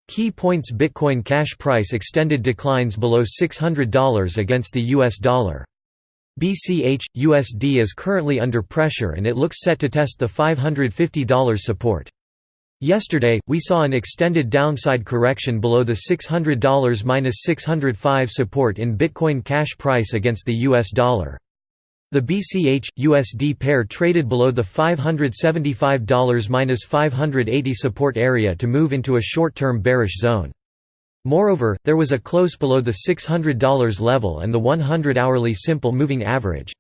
Key points: Bitcoin Cash price extended declines below $600 against the US dollar. BCH – USD is currently under pressure and it looks set to test the $550 support. Yesterday, we saw an extended downside correction below the $600–605 support in Bitcoin Cash price against the US dollar. The BCH–USD pair traded below the $575–580 support area to move into a short-term bearish zone. Moreover, there was a close below the $600 level and the 100-hourly simple moving average.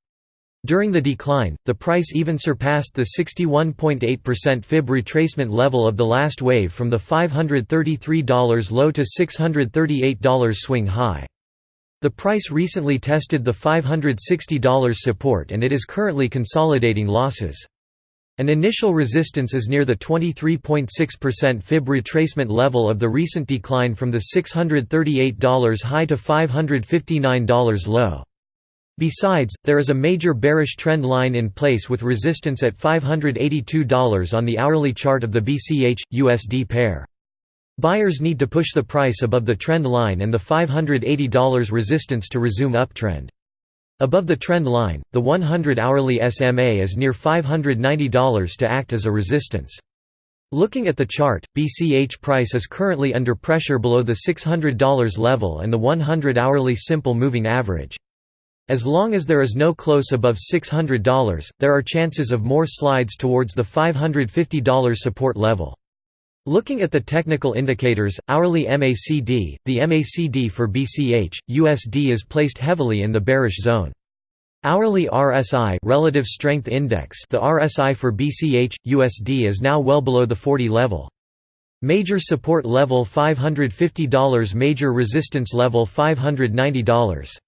During the decline, the price even surpassed the 61.8% fib retracement level of the last wave from the $533 low to $638 swing high. The price recently tested the $560 support and it is currently consolidating losses. An initial resistance is near the 23.6% fib retracement level of the recent decline from the $638 high to $559 low. Besides, there is a major bearish trend line in place with resistance at $582 on the hourly chart of the BCH–USD pair. Buyers need to push the price above the trend line and the $580 resistance to resume uptrend. Above the trend line, the 100-hourly SMA is near $590 to act as a resistance. Looking at the chart, BCH price is currently under pressure below the $600 level and the 100-hourly simple moving average. As long as there is no close above $600, there are chances of more slides towards the $550 support level. Looking at the technical indicators, hourly MACD, the MACD for BCH/USD is placed heavily in the bearish zone. Hourly RSI, relative strength index, the RSI for BCH/USD is now well below the 40 level. Major support level $550, major resistance level $590.